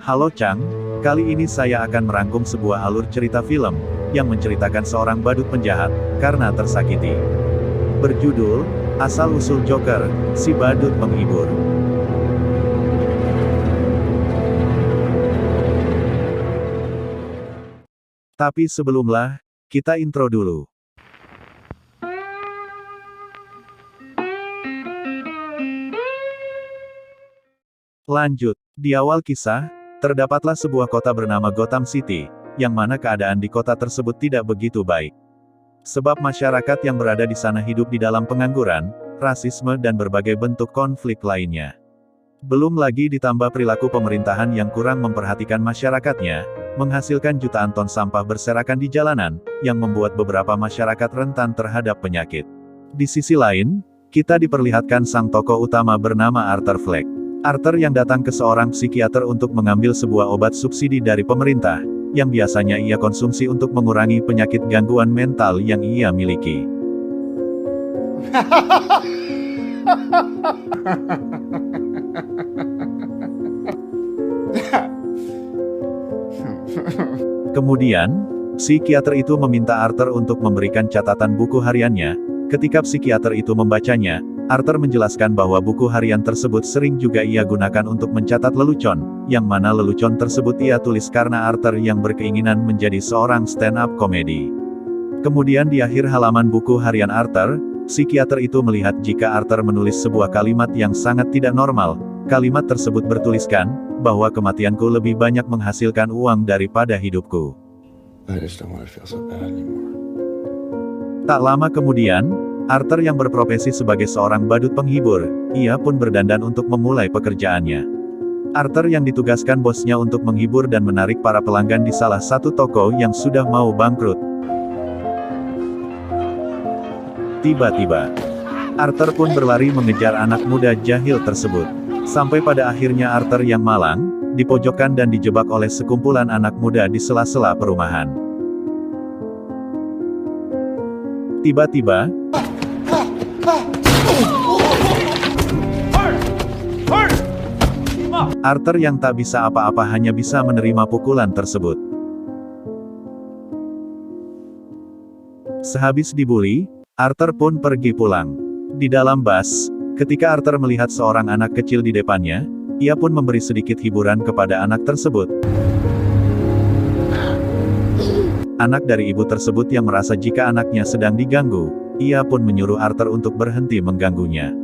Halo Chang, kali ini saya akan merangkum sebuah alur cerita film, yang menceritakan seorang badut penjahat, karena tersakiti. Berjudul, Asal-Usul Joker, Si Badut Penghibur. Tapi sebelumlah, kita intro dulu. Lanjut, di awal kisah, terdapatlah sebuah kota bernama Gotham City, yang mana keadaan di kota tersebut tidak begitu baik. Sebab masyarakat yang berada di sana hidup di dalam pengangguran, rasisme dan berbagai bentuk konflik lainnya. Belum lagi ditambah perilaku pemerintahan yang kurang memperhatikan masyarakatnya, menghasilkan jutaan ton sampah berserakan di jalanan, yang membuat beberapa masyarakat rentan terhadap penyakit. Di sisi lain, kita diperlihatkan sang tokoh utama bernama Arthur Fleck. Arthur yang datang ke seorang psikiater untuk mengambil sebuah obat subsidi dari pemerintah, yang biasanya ia konsumsi untuk mengurangi penyakit gangguan mental yang ia miliki. Kemudian, psikiater itu meminta Arthur untuk memberikan catatan buku hariannya. Ketika psikiater itu membacanya, Arthur menjelaskan bahwa buku harian tersebut sering juga ia gunakan untuk mencatat lelucon, yang mana lelucon tersebut ia tulis karena Arthur yang berkeinginan menjadi seorang stand-up komedi. Kemudian di akhir halaman buku harian Arthur, psikiater itu melihat jika Arthur menulis sebuah kalimat yang sangat tidak normal. Kalimat tersebut bertuliskan, bahwa kematianku lebih banyak menghasilkan uang daripada hidupku. Tak lama kemudian, Arthur yang berprofesi sebagai seorang badut penghibur, ia pun berdandan untuk memulai pekerjaannya. Arthur yang ditugaskan bosnya untuk menghibur dan menarik para pelanggan di salah satu toko yang sudah mau bangkrut. Tiba-tiba, Arthur pun berlari mengejar anak muda jahil tersebut. Sampai pada akhirnya Arthur yang malang, dipojokkan dan dijebak oleh sekumpulan anak muda di sela-sela perumahan. Tiba-tiba, Arthur yang tak bisa apa-apa hanya bisa menerima pukulan tersebut. Sehabis dibully, Arthur pun pergi pulang. Di dalam bus, ketika Arthur melihat seorang anak kecil di depannya, ia pun memberi sedikit hiburan kepada anak tersebut. Anak dari ibu tersebut yang merasa jika anaknya sedang diganggu, ia pun menyuruh Arthur untuk berhenti mengganggunya.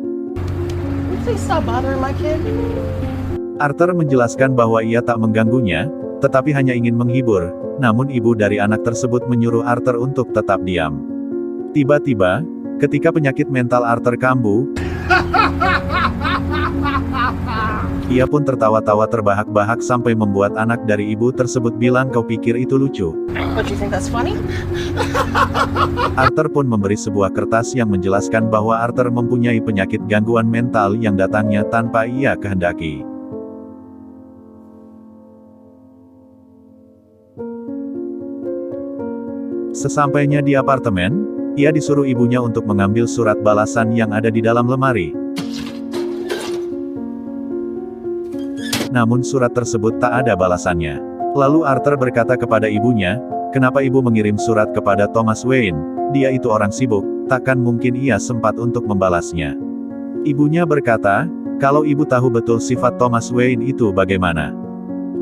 Arthur menjelaskan bahwa ia tak mengganggunya, tetapi hanya ingin menghibur, namun ibu dari anak tersebut menyuruh Arthur untuk tetap diam. Tiba-tiba, ketika penyakit mental Arthur kambuh, ia pun tertawa-tawa terbahak-bahak sampai membuat anak dari ibu tersebut bilang, "Kau pikir itu lucu?" Arthur pun memberi sebuah kertas yang menjelaskan bahwa Arthur mempunyai penyakit gangguan mental yang datangnya tanpa ia kehendaki. Sesampainya di apartemen, ia disuruh ibunya untuk mengambil surat balasan yang ada di dalam lemari. Namun surat tersebut tak ada balasannya. Lalu Arthur berkata kepada ibunya, "Kenapa ibu mengirim surat kepada Thomas Wayne? Dia itu orang sibuk, takkan mungkin ia sempat untuk membalasnya." Ibunya berkata, "Kalau ibu tahu betul sifat Thomas Wayne itu bagaimana?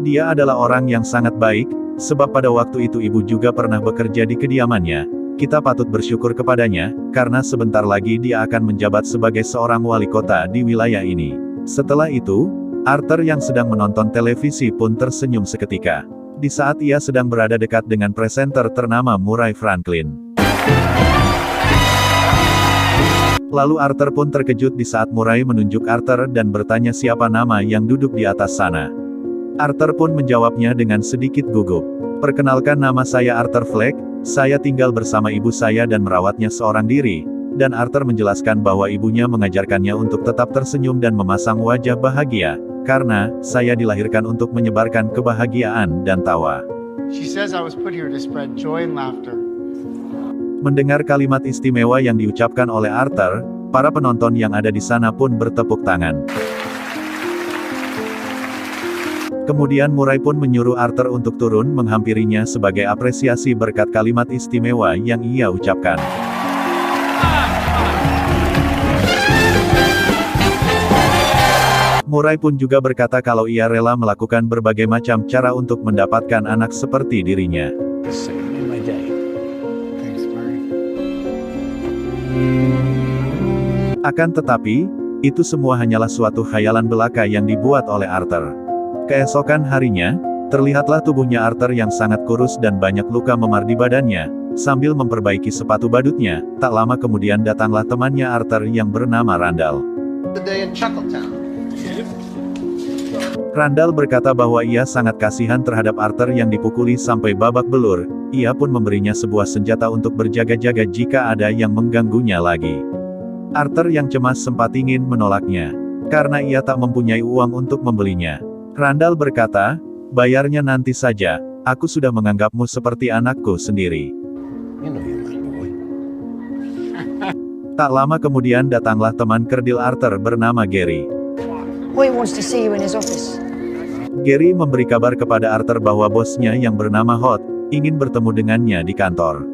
Dia adalah orang yang sangat baik, sebab pada waktu itu ibu juga pernah bekerja di kediamannya. Kita patut bersyukur kepadanya, karena sebentar lagi dia akan menjabat sebagai seorang wali kota di wilayah ini." Setelah itu, Arthur yang sedang menonton televisi pun tersenyum seketika. Di saat ia sedang berada dekat dengan presenter ternama Murray Franklin. Lalu Arthur pun terkejut di saat Murray menunjuk Arthur dan bertanya siapa nama yang duduk di atas sana. Arthur pun menjawabnya dengan sedikit gugup. "Perkenalkan, nama saya Arthur Fleck, saya tinggal bersama ibu saya dan merawatnya seorang diri." Dan Arthur menjelaskan bahwa ibunya mengajarkannya untuk tetap tersenyum dan memasang wajah bahagia, karena saya dilahirkan untuk menyebarkan kebahagiaan dan tawa. Mendengar kalimat istimewa yang diucapkan oleh Arthur, para penonton yang ada di sana pun bertepuk tangan. Kemudian Murray pun menyuruh Arthur untuk turun menghampirinya sebagai apresiasi berkat kalimat istimewa yang ia ucapkan. Murray pun juga berkata kalau ia rela melakukan berbagai macam cara untuk mendapatkan anak seperti dirinya. Akan tetapi, itu semua hanyalah suatu khayalan belaka yang dibuat oleh Arthur. Keesokan harinya, terlihatlah tubuhnya Arthur yang sangat kurus dan banyak luka memar di badannya. Sambil memperbaiki sepatu badutnya, tak lama kemudian datanglah temannya Arthur yang bernama Randall. Randall berkata bahwa ia sangat kasihan terhadap Arthur yang dipukuli sampai babak belur. Ia pun memberinya sebuah senjata untuk berjaga-jaga jika ada yang mengganggunya lagi. Arthur yang cemas sempat ingin menolaknya, karena ia tak mempunyai uang untuk membelinya. Randall berkata, bayarnya nanti saja, aku sudah menganggapmu seperti anakku sendiri. Tak lama kemudian datanglah teman kerdil Arthur bernama Gary. Gary memberi kabar kepada Arthur bahwa bosnya yang bernama Hot, ingin bertemu dengannya di kantor.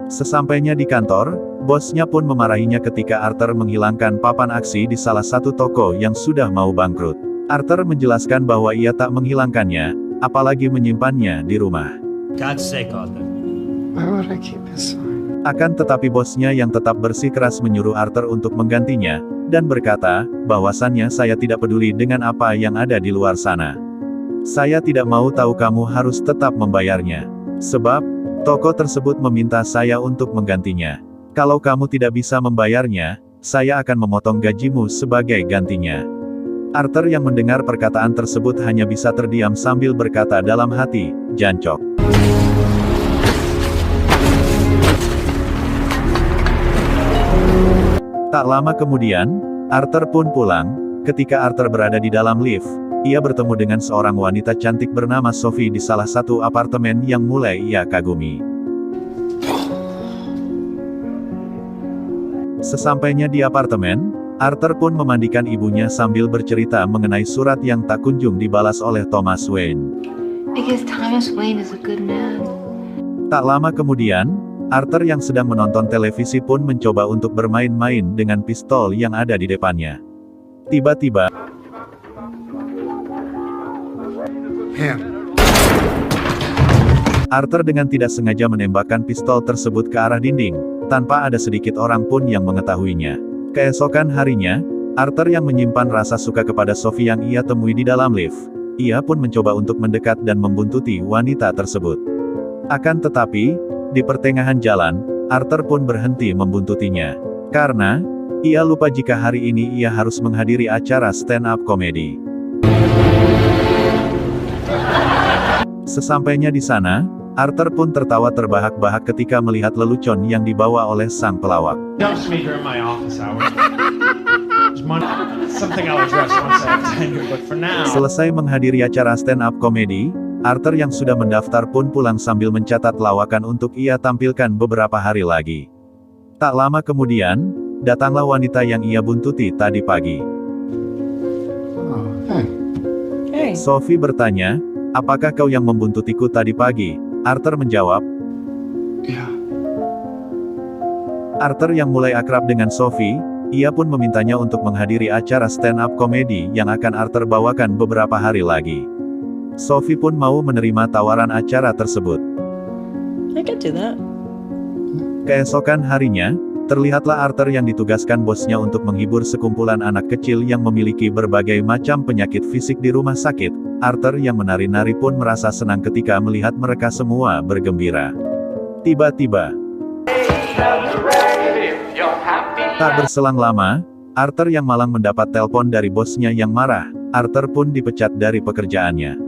Sesampainya di kantor, bosnya pun memarahinya ketika Arthur menghilangkan papan aksi di salah satu toko yang sudah mau bangkrut. Arthur menjelaskan bahwa ia tak menghilangkannya, apalagi menyimpannya di rumah. Akan tetapi bosnya yang tetap bersikeras menyuruh Arthur untuk menggantinya, dan berkata, bahwasannya saya tidak peduli dengan apa yang ada di luar sana. Saya tidak mau tahu, kamu harus tetap membayarnya. Sebab, toko tersebut meminta saya untuk menggantinya. Kalau kamu tidak bisa membayarnya, saya akan memotong gajimu sebagai gantinya. Arthur yang mendengar perkataan tersebut hanya bisa terdiam sambil berkata dalam hati, jancok. Tak lama kemudian, Arthur pun pulang. Ketika Arthur berada di dalam lift, ia bertemu dengan seorang wanita cantik bernama Sophie di salah satu apartemen yang mulai ia kagumi. Sesampainya di apartemen, Arthur pun memandikan ibunya sambil bercerita mengenai surat yang tak kunjung dibalas oleh Thomas Wayne. Tak lama kemudian, Arthur yang sedang menonton televisi pun mencoba untuk bermain-main dengan pistol yang ada di depannya. Tiba-tiba, Arthur dengan tidak sengaja menembakkan pistol tersebut ke arah dinding, tanpa ada sedikit orang pun yang mengetahuinya. Keesokan harinya, Arthur yang menyimpan rasa suka kepada Sophie yang ia temui di dalam lift. Ia pun mencoba untuk mendekat dan membuntuti wanita tersebut. Akan tetapi, di pertengahan jalan, Arthur pun berhenti membuntutinya. Karena, ia lupa jika hari ini ia harus menghadiri acara stand-up komedi. Sesampainya di sana, Arthur pun tertawa terbahak-bahak ketika melihat lelucon yang dibawa oleh sang pelawak. Selesai menghadiri acara stand-up komedi, Arthur yang sudah mendaftar pun pulang sambil mencatat lawakan untuk ia tampilkan beberapa hari lagi. Tak lama kemudian, datanglah wanita yang ia buntuti tadi pagi. Sophie bertanya, apakah kau yang membuntutiku tadi pagi? Arthur menjawab, ya. Arthur yang mulai akrab dengan Sophie, ia pun memintanya untuk menghadiri acara stand-up komedi yang akan Arthur bawakan beberapa hari lagi. Sophie pun mau menerima tawaran acara tersebut. Keesokan harinya, terlihatlah Arthur yang ditugaskan bosnya untuk menghibur sekumpulan anak kecil yang memiliki berbagai macam penyakit fisik di rumah sakit. Arthur yang menari-nari pun merasa senang ketika melihat mereka semua bergembira. Tiba-tiba, tak berselang lama, Arthur yang malang mendapat telepon dari bosnya yang marah. Arthur pun dipecat dari pekerjaannya.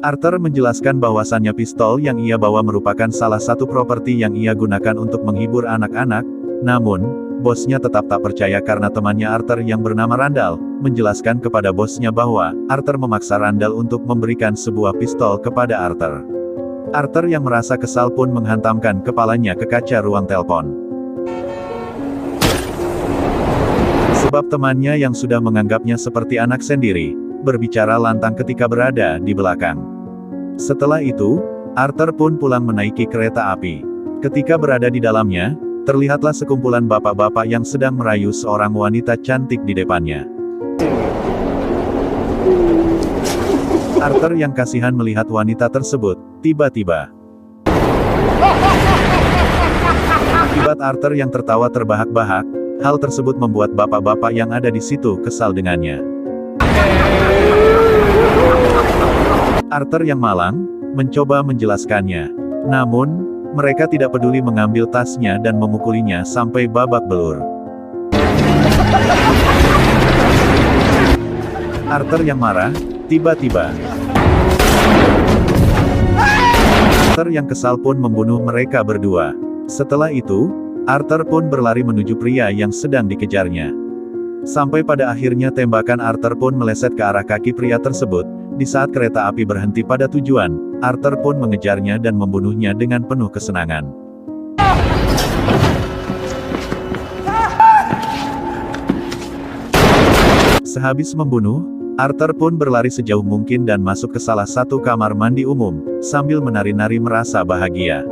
Arthur menjelaskan bahwasannya pistol yang ia bawa merupakan salah satu properti yang ia gunakan untuk menghibur anak-anak. Namun, bosnya tetap tak percaya karena temannya Arthur yang bernama Randall, menjelaskan kepada bosnya bahwa, Arthur memaksa Randall untuk memberikan sebuah pistol kepada Arthur. Arthur yang merasa kesal pun menghantamkan kepalanya ke kaca ruang telepon. Sebab temannya yang sudah menganggapnya seperti anak sendiri, berbicara lantang ketika berada di belakang. Setelah itu, Arthur pun pulang menaiki kereta api. Ketika berada di dalamnya, terlihatlah sekumpulan bapak-bapak yang sedang merayu seorang wanita cantik di depannya. Arthur yang kasihan melihat wanita tersebut, tiba-tiba. Akibat Arthur yang tertawa terbahak-bahak, hal tersebut membuat bapak-bapak yang ada di situ kesal dengannya. Arthur yang malang, mencoba menjelaskannya. Namun, mereka tidak peduli mengambil tasnya dan memukulinya sampai babak belur. Arthur yang marah, tiba-tiba. Arthur yang kesal pun membunuh mereka berdua. Setelah itu, Arthur pun berlari menuju pria yang sedang dikejarnya. Sampai pada akhirnya tembakan Arthur pun meleset ke arah kaki pria tersebut. Di saat kereta api berhenti pada tujuan, Arthur pun mengejarnya dan membunuhnya dengan penuh kesenangan. Sehabis membunuh, Arthur pun berlari sejauh mungkin dan masuk ke salah satu kamar mandi umum, sambil menari-nari merasa bahagia.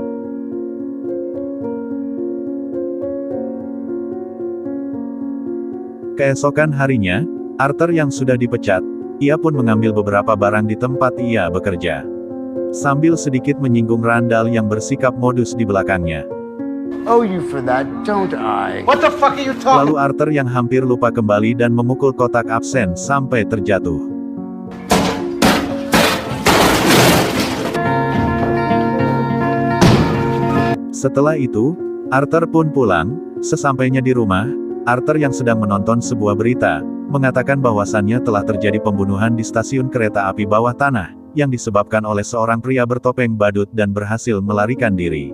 Keesokan harinya, Arthur yang sudah dipecat, ia pun mengambil beberapa barang di tempat ia bekerja. Sambil sedikit menyinggung Randall yang bersikap modus di belakangnya. Owe you for that, don't I? What the fuck are you talking? Lalu Arthur yang hampir lupa kembali dan memukul kotak absen sampai terjatuh. Setelah itu, Arthur pun pulang. Sesampainya di rumah, Arthur yang sedang menonton sebuah berita, mengatakan bahwasannya telah terjadi pembunuhan di stasiun kereta api bawah tanah, yang disebabkan oleh seorang pria bertopeng badut dan berhasil melarikan diri.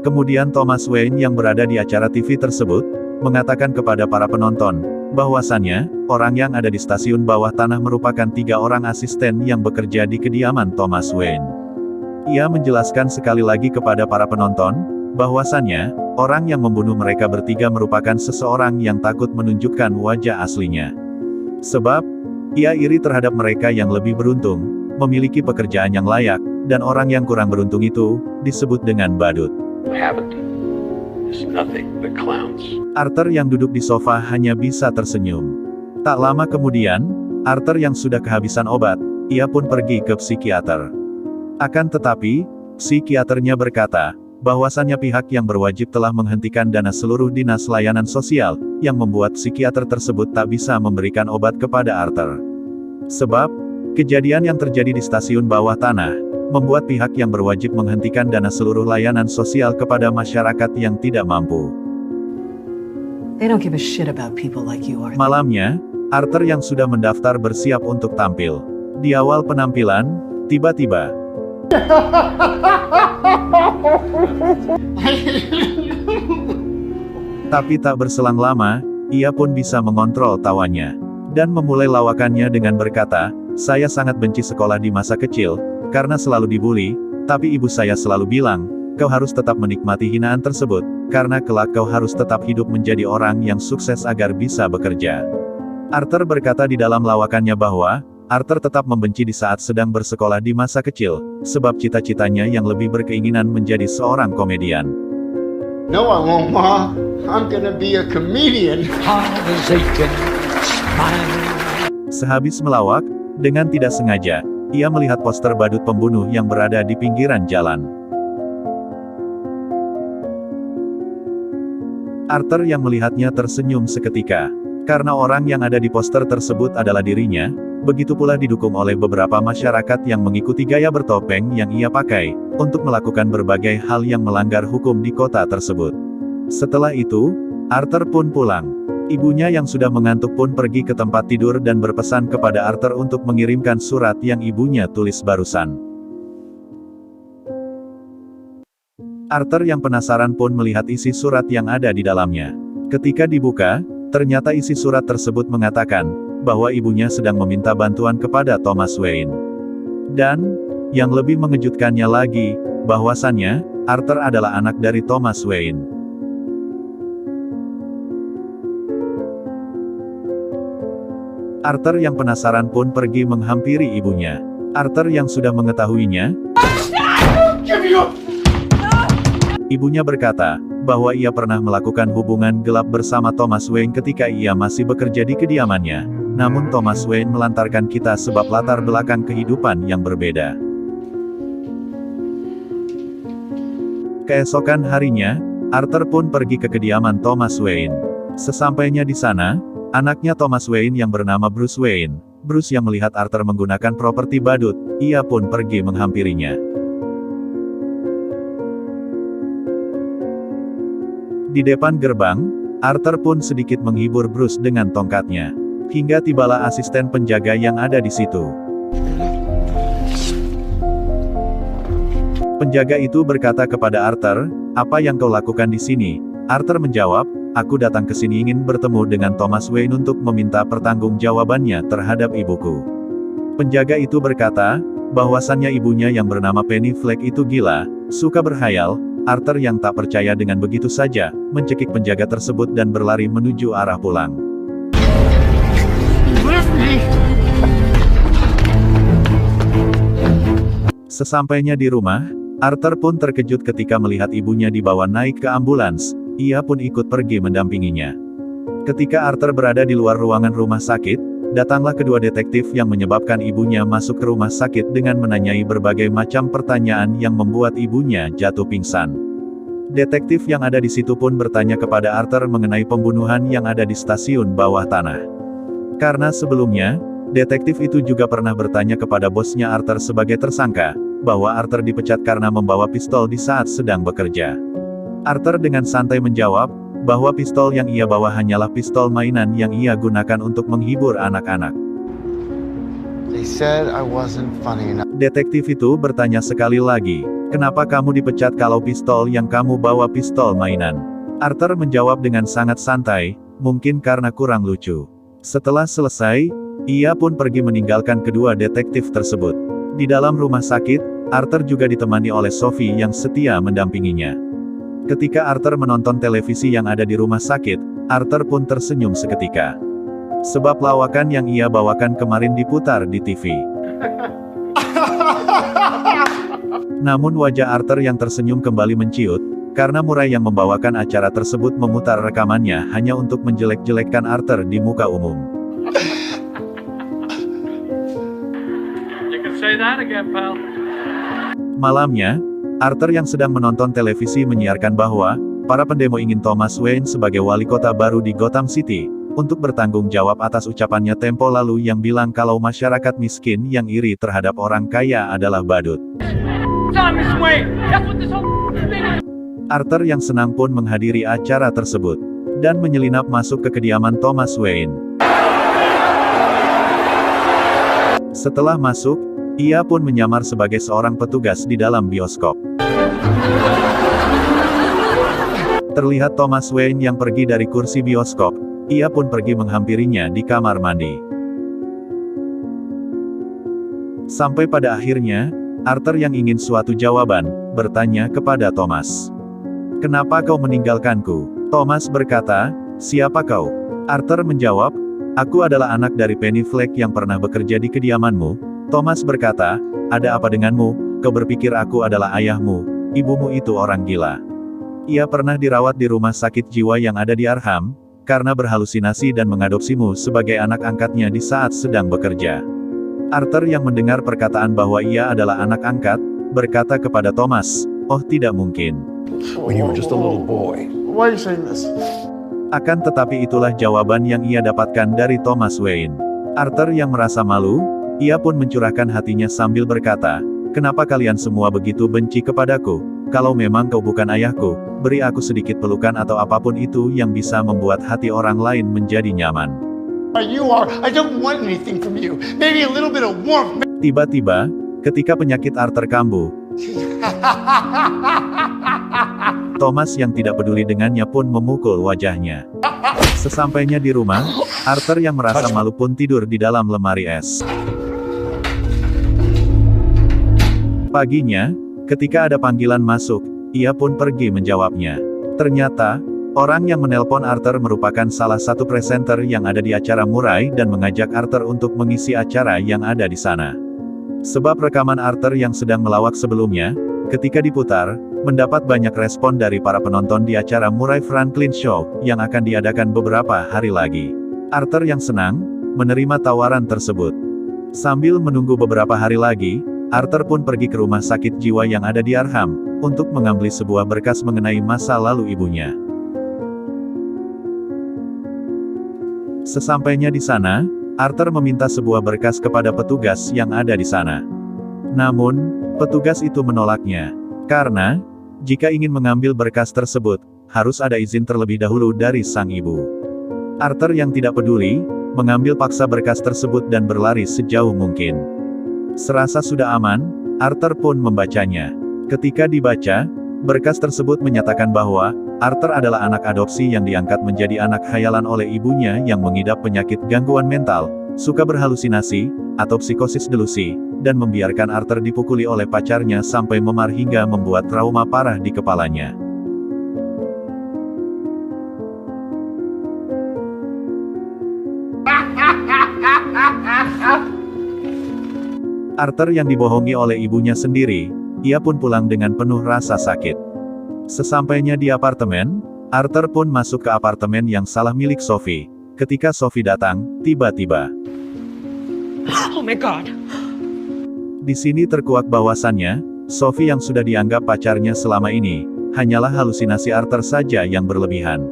Kemudian Thomas Wayne yang berada di acara TV tersebut, mengatakan kepada para penonton, bahwasannya, orang yang ada di stasiun bawah tanah merupakan 3 orang asisten yang bekerja di kediaman Thomas Wayne. Ia menjelaskan sekali lagi kepada para penonton, bahwasannya, orang yang membunuh mereka bertiga merupakan seseorang yang takut menunjukkan wajah aslinya. Sebab, ia iri terhadap mereka yang lebih beruntung, memiliki pekerjaan yang layak, dan orang yang kurang beruntung itu, disebut dengan badut. Arthur yang duduk di sofa hanya bisa tersenyum. Tak lama kemudian, Arthur yang sudah kehabisan obat, ia pun pergi ke psikiater. Akan tetapi, psikiaternya berkata, bahwasannya pihak yang berwajib telah menghentikan dana seluruh dinas layanan sosial, yang membuat psikiater tersebut tak bisa memberikan obat kepada Arthur. Sebab, kejadian yang terjadi di stasiun bawah tanah, membuat pihak yang berwajib menghentikan dana seluruh layanan sosial kepada masyarakat yang tidak mampu. Malamnya, Arthur yang sudah mendaftar bersiap untuk tampil. Di awal penampilan, tiba-tiba, tapi tak berselang lama, ia pun bisa mengontrol tawanya. Dan memulai lawakannya dengan berkata, saya sangat benci sekolah di masa kecil, karena selalu dibully, tapi ibu saya selalu bilang, kau harus tetap menikmati hinaan tersebut, karena kelak kau harus tetap hidup menjadi orang yang sukses agar bisa bekerja. Arthur berkata di dalam lawakannya bahwa, Arthur tetap membenci di saat sedang bersekolah di masa kecil, sebab cita-citanya yang lebih berkeinginan menjadi seorang komedian. No, I won't, Ma. I'm gonna be a comedian. Sehabis melawak, dengan tidak sengaja, ia melihat poster badut pembunuh yang berada di pinggiran jalan. Arthur yang melihatnya tersenyum seketika. Karena orang yang ada di poster tersebut adalah dirinya, begitu pula didukung oleh beberapa masyarakat yang mengikuti gaya bertopeng yang ia pakai, untuk melakukan berbagai hal yang melanggar hukum di kota tersebut. Setelah itu, Arthur pun pulang. Ibunya yang sudah mengantuk pun pergi ke tempat tidur dan berpesan kepada Arthur untuk mengirimkan surat yang ibunya tulis barusan. Arthur yang penasaran pun melihat isi surat yang ada di dalamnya. Ketika dibuka, ternyata isi surat tersebut mengatakan, bahwa ibunya sedang meminta bantuan kepada Thomas Wayne. Dan, yang lebih mengejutkannya lagi, bahwasannya, Arthur adalah anak dari Thomas Wayne. Arthur yang penasaran pun pergi menghampiri ibunya. Arthur yang sudah mengetahuinya, ibunya berkata, bahwa ia pernah melakukan hubungan gelap bersama Thomas Wayne ketika ia masih bekerja di kediamannya. Namun Thomas Wayne melantarkan kita sebab latar belakang kehidupan yang berbeda. Keesokan harinya, Arthur pun pergi ke kediaman Thomas Wayne. Sesampainya di sana, anaknya Thomas Wayne yang bernama Bruce Wayne, Bruce yang melihat Arthur menggunakan properti badut, ia pun pergi menghampirinya. Di depan gerbang, Arthur pun sedikit menghibur Bruce dengan tongkatnya. Hingga tibalah asisten penjaga yang ada di situ. Penjaga itu berkata kepada Arthur, "Apa yang kau lakukan di sini?" Arthur menjawab, "Aku datang ke sini ingin bertemu dengan Thomas Wayne untuk meminta pertanggungjawabannya terhadap ibuku." Penjaga itu berkata, bahwasannya ibunya yang bernama Penny Fleck itu gila, suka berhayal. Arthur yang tak percaya dengan begitu saja, mencekik penjaga tersebut dan berlari menuju arah pulang. Sesampainya di rumah, Arthur pun terkejut ketika melihat ibunya dibawa naik ke ambulans. Ia pun ikut pergi mendampinginya. Ketika Arthur berada di luar ruangan rumah sakit, datanglah kedua detektif yang menyebabkan ibunya masuk ke rumah sakit dengan menanyai berbagai macam pertanyaan yang membuat ibunya jatuh pingsan. Detektif yang ada di situ pun bertanya kepada Arthur mengenai pembunuhan yang ada di stasiun bawah tanah. Karena sebelumnya, detektif itu juga pernah bertanya kepada bosnya Arthur sebagai tersangka, bahwa Arthur dipecat karena membawa pistol di saat sedang bekerja. Arthur dengan santai menjawab, bahwa pistol yang ia bawa hanyalah pistol mainan yang ia gunakan untuk menghibur anak-anak. They said I wasn't funny enough. Detektif itu bertanya sekali lagi, "Kenapa kamu dipecat kalau pistol yang kamu bawa pistol mainan?" Arthur menjawab dengan sangat santai, "Mungkin karena kurang lucu." Setelah selesai, ia pun pergi meninggalkan kedua detektif tersebut. Di dalam rumah sakit, Arthur juga ditemani oleh Sophie yang setia mendampinginya. Ketika Arthur menonton televisi yang ada di rumah sakit, Arthur pun tersenyum seketika. Sebab lawakan yang ia bawakan kemarin diputar di TV. Namun wajah Arthur yang tersenyum kembali menciut, karena Murray yang membawakan acara tersebut memutar rekamannya hanya untuk menjelek-jelekkan Arthur di muka umum. You can say that again, pal. Malamnya, Arthur yang sedang menonton televisi menyiarkan bahwa para pendemo ingin Thomas Wayne sebagai wali kota baru di Gotham City, untuk bertanggung jawab atas ucapannya tempo lalu yang bilang kalau masyarakat miskin yang iri terhadap orang kaya adalah badut. Thomas Wayne! That's what this whole thing is! Arthur yang senang pun menghadiri acara tersebut, dan menyelinap masuk ke kediaman Thomas Wayne. Setelah masuk, ia pun menyamar sebagai seorang petugas di dalam bioskop. Terlihat Thomas Wayne yang pergi dari kursi bioskop, ia pun pergi menghampirinya di kamar mandi. Sampai pada akhirnya, Arthur yang ingin suatu jawaban, bertanya kepada Thomas. "Kenapa kau meninggalkanku?" Thomas berkata, "Siapa kau?" Arthur menjawab, "Aku adalah anak dari Penny Fleck yang pernah bekerja di kediamanmu." Thomas berkata, "Ada apa denganmu? Kau berpikir aku adalah ayahmu? Ibumu itu orang gila. Ia pernah dirawat di rumah sakit jiwa yang ada di Arkham, karena berhalusinasi dan mengadopsimu sebagai anak angkatnya di saat sedang bekerja." Arthur yang mendengar perkataan bahwa ia adalah anak angkat, berkata kepada Thomas, "Oh tidak mungkin." When you were just a little boy. Why are you saying this? Akan tetapi itulah jawaban yang ia dapatkan dari Thomas Wayne. Arthur yang merasa malu, ia pun mencurahkan hatinya sambil berkata, "Kenapa kalian semua begitu benci kepadaku? Kalau memang kau bukan ayahku, beri aku sedikit pelukan atau apapun itu yang bisa membuat hati orang lain menjadi nyaman." You are. I don't want anything from you. Maybe a little bit of warmth. Tiba-tiba, ketika penyakit Arthur kambuh, Thomas yang tidak peduli dengannya pun memukul wajahnya. Sesampainya di rumah, Arthur yang merasa malu pun tidur di dalam lemari es. Paginya, ketika ada panggilan masuk, ia pun pergi menjawabnya. Ternyata, Orang yang menelpon Arthur merupakan salah satu presenter yang ada di acara Murray dan mengajak Arthur untuk mengisi acara yang ada di sana. Sebab rekaman Arthur yang sedang melawak sebelumnya, ketika diputar, mendapat banyak respon dari para penonton di acara Murray Franklin Show, yang akan diadakan beberapa hari lagi. Arthur yang senang, menerima tawaran tersebut. Sambil menunggu beberapa hari lagi, Arthur pun pergi ke rumah sakit jiwa yang ada di Arkham, untuk mengambil sebuah berkas mengenai masa lalu ibunya. Sesampainya di sana, Arthur meminta sebuah berkas kepada petugas yang ada di sana. Namun, petugas itu menolaknya. Karena, jika ingin mengambil berkas tersebut, harus ada izin terlebih dahulu dari sang ibu. Arthur yang tidak peduli, mengambil paksa berkas tersebut dan berlari sejauh mungkin. Serasa sudah aman, Arthur pun membacanya. Ketika dibaca, berkas tersebut menyatakan bahwa Arthur adalah anak adopsi yang diangkat menjadi anak khayalan oleh ibunya yang mengidap penyakit gangguan mental, suka berhalusinasi, atau psikosis delusi, dan membiarkan Arthur dipukuli oleh pacarnya sampai memar hingga membuat trauma parah di kepalanya. Arthur yang dibohongi oleh ibunya sendiri, ia pun pulang dengan penuh rasa sakit. Sesampainya di apartemen, Arthur pun masuk ke apartemen yang salah milik Sophie. Ketika Sophie datang, tiba-tiba. Oh my God. Di sini terkuak bahwasannya, Sophie yang sudah dianggap pacarnya selama ini, hanyalah halusinasi Arthur saja yang berlebihan.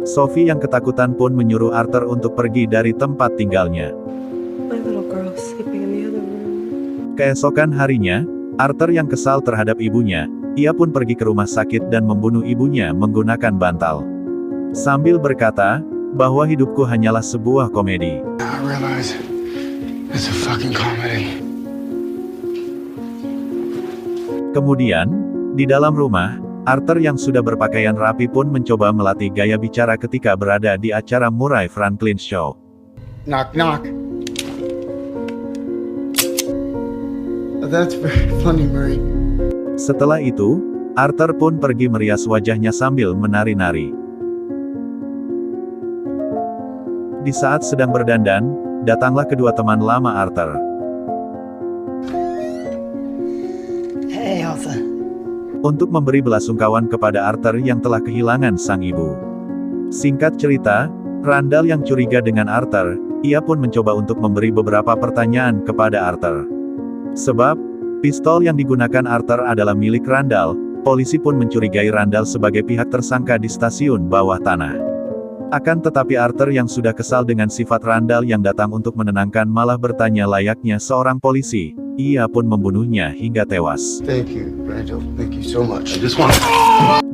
Sophie yang ketakutan pun menyuruh Arthur untuk pergi dari tempat tinggalnya. My little girl sleeping in the other room. Keesokan harinya, Arthur yang kesal terhadap ibunya, ia pun pergi ke rumah sakit dan membunuh ibunya menggunakan bantal. Sambil berkata, bahwa hidupku hanyalah sebuah komedi. I realize it's a fucking comedy. Kemudian, di dalam rumah, Arthur yang sudah berpakaian rapi pun mencoba melatih gaya bicara ketika berada di acara Murray Franklin Show. Knock, knock. That's very funny, Murray. Setelah itu, Arthur pun pergi merias wajahnya sambil menari-nari. Di saat sedang berdandan, datanglah kedua teman lama Arthur. Hey, Elsa. Untuk memberi belasungkawan kepada Arthur yang telah kehilangan sang ibu. Singkat cerita, Randall yang curiga dengan Arthur, ia pun mencoba untuk memberi beberapa pertanyaan kepada Arthur. Sebab, pistol yang digunakan Arthur adalah milik Randall, polisi pun mencurigai Randall sebagai pihak tersangka di stasiun bawah tanah. Akan tetapi Arthur yang sudah kesal dengan sifat Randall yang datang untuk menenangkan malah bertanya layaknya seorang polisi, ia pun membunuhnya hingga tewas. Thank you, Randall. Thank you so much.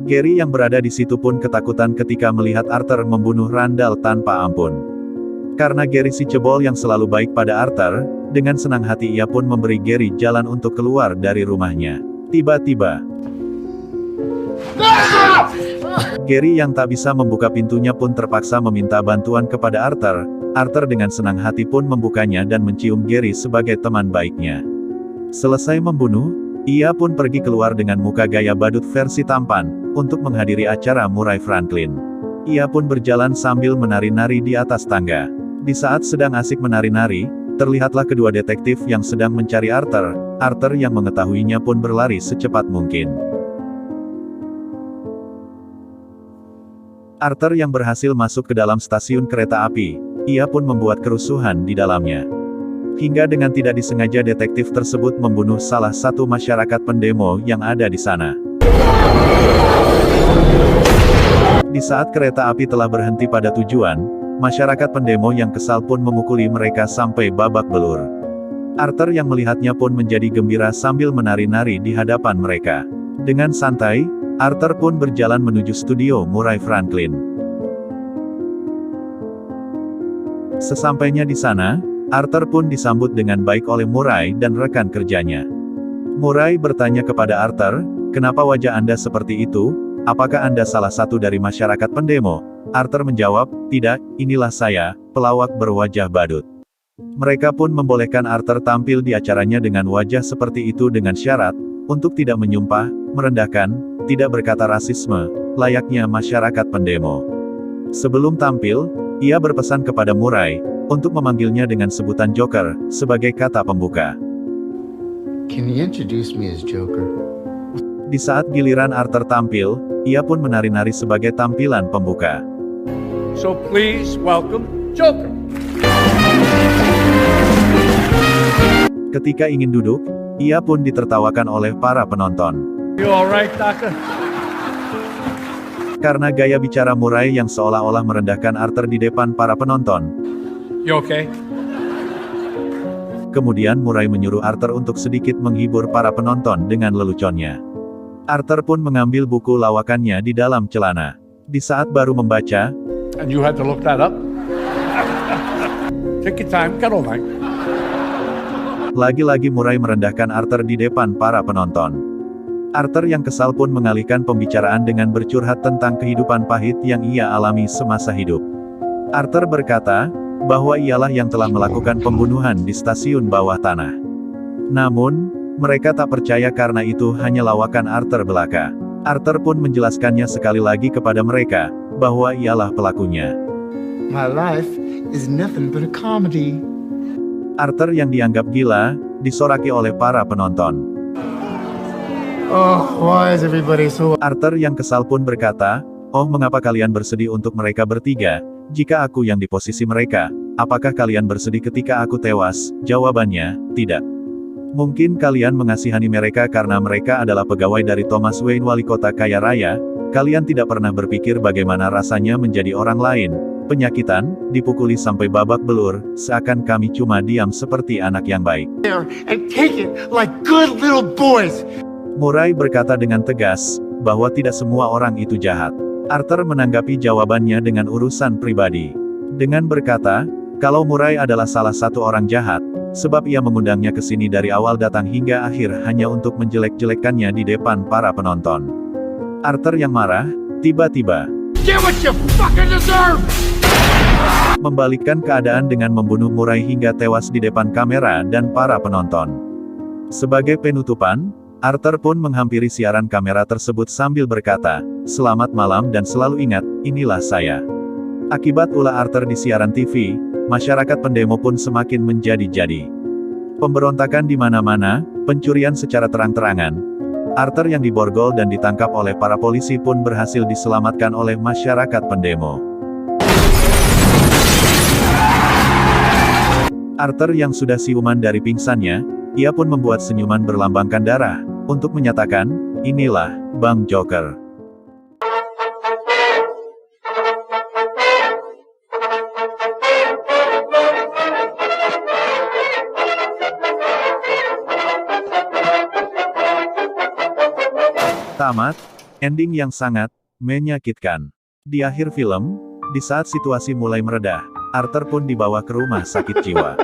Gary yang berada di situ pun ketakutan ketika melihat Arthur membunuh Randall tanpa ampun. Karena Gary si cebol yang selalu baik pada Arthur, dengan senang hati ia pun memberi Gary jalan untuk keluar dari rumahnya. Tiba-tiba, Gary yang tak bisa membuka pintunya pun terpaksa meminta bantuan kepada Arthur. Arthur dengan senang hati pun membukanya dan mencium Gary sebagai teman baiknya. Selesai membunuh, ia pun pergi keluar dengan muka gaya badut versi tampan, untuk menghadiri acara Murray Franklin. Ia pun berjalan sambil menari-nari di atas tangga. Di saat sedang asik menari-nari, terlihatlah kedua detektif yang sedang mencari Arthur. Arthur yang mengetahuinya pun berlari secepat mungkin. Arthur yang berhasil masuk ke dalam stasiun kereta api, ia pun membuat kerusuhan di dalamnya. Hingga dengan tidak disengaja detektif tersebut membunuh salah satu masyarakat pendemo yang ada di sana. Di saat kereta api telah berhenti pada tujuan, masyarakat pendemo yang kesal pun memukuli mereka sampai babak belur. Arthur yang melihatnya pun menjadi gembira sambil menari-nari di hadapan mereka. Dengan santai, Arthur pun berjalan menuju studio Murray Franklin. Sesampainya di sana, Arthur pun disambut dengan baik oleh Murray dan rekan kerjanya. Murray bertanya kepada Arthur, "Kenapa wajah Anda seperti itu? Apakah Anda salah satu dari masyarakat pendemo?" Arthur menjawab, "Tidak, inilah saya, pelawak berwajah badut." Mereka pun membolehkan Arthur tampil di acaranya dengan wajah seperti itu dengan syarat, untuk tidak menyumpah, merendahkan, tidak berkata rasisme, layaknya masyarakat pendemo. Sebelum tampil, ia berpesan kepada Murray, untuk memanggilnya dengan sebutan Joker, sebagai kata pembuka. Can you introduce me as Joker? Di saat giliran Arthur tampil, ia pun menari-nari sebagai tampilan pembuka. So please welcome Joker. Ketika ingin duduk, ia pun ditertawakan oleh para penonton. You all right, Doctor? Karena gaya bicara Murray yang seolah-olah merendahkan Arthur di depan para penonton. You okay? Kemudian Murray menyuruh Arthur untuk sedikit menghibur para penonton dengan leluconnya. Arthur pun mengambil buku lawakannya di dalam celana. Di saat baru membaca, And you had to look that up? Take your time, get all night. lagi-lagi Murray merendahkan Arthur di depan para penonton. Arthur yang kesal pun mengalihkan pembicaraan dengan bercurhat tentang kehidupan pahit yang ia alami semasa hidup. Arthur berkata, bahwa ialah yang telah melakukan pembunuhan di stasiun bawah tanah. Namun, mereka tak percaya karena itu hanya lawakan Arthur belaka. Arthur pun menjelaskannya sekali lagi kepada mereka, bahwa ialah pelakunya. My life is nothing but a comedy. Arthur yang dianggap gila, disoraki oleh para penonton. Oh, why is everybody so... Arthur yang kesal pun berkata, oh mengapa kalian bersedih untuk mereka bertiga, jika aku yang di posisi mereka, apakah kalian bersedih ketika aku tewas? Jawabannya, tidak. Mungkin kalian mengasihani mereka karena mereka adalah pegawai dari Thomas Wayne wali kota kaya raya, kalian tidak pernah berpikir bagaimana rasanya menjadi orang lain, penyakitan, dipukuli sampai babak belur, seakan kami cuma diam seperti anak yang baik. and take it like good little boys. Murray berkata dengan tegas, bahwa tidak semua orang itu jahat. Arthur menanggapi jawabannya dengan urusan pribadi. Dengan berkata, kalau Murray adalah salah satu orang jahat, sebab ia mengundangnya ke sini dari awal datang hingga akhir hanya untuk menjelek-jelekkannya di depan para penonton. Arthur yang marah, tiba-tiba Get what you fucking deserve! membalikkan keadaan dengan membunuh Murray hingga tewas di depan kamera dan para penonton. Sebagai penutupan, Arthur pun menghampiri siaran kamera tersebut sambil berkata, selamat malam dan selalu ingat, inilah saya. Akibat ulah Arthur di siaran TV, masyarakat pendemo pun semakin menjadi-jadi. Pemberontakan di mana-mana, pencurian secara terang-terangan. Arthur yang diborgol dan ditangkap oleh para polisi pun berhasil diselamatkan oleh masyarakat pendemo. Arthur yang sudah siuman dari pingsannya, ia pun membuat senyuman berlambangkan darah, untuk menyatakan, inilah, Bang Joker. Tamat, ending yang sangat menyakitkan. Di akhir film, di saat situasi mulai meredah, Arthur pun dibawa ke rumah sakit jiwa.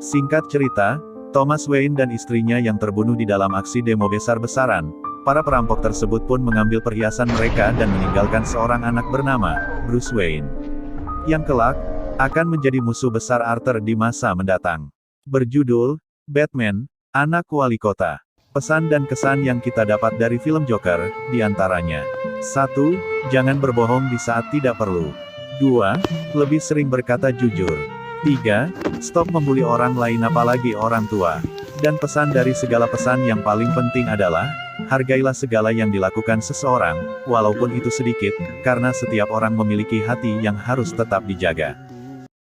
Singkat cerita, Thomas Wayne dan istrinya yang terbunuh di dalam aksi demo besar-besaran, para perampok tersebut pun mengambil perhiasan mereka dan meninggalkan seorang anak bernama Bruce Wayne, yang kelak akan menjadi musuh besar Arthur di masa mendatang. Berjudul Batman, Anak Wali Kota. Pesan dan kesan yang kita dapat dari film Joker, diantaranya. 1. Jangan berbohong di saat tidak perlu. 2. Lebih sering berkata jujur. 3. Stop membuli orang lain apalagi orang tua. Dan pesan dari segala pesan yang paling penting adalah, hargailah segala yang dilakukan seseorang, walaupun itu sedikit, karena setiap orang memiliki hati yang harus tetap dijaga.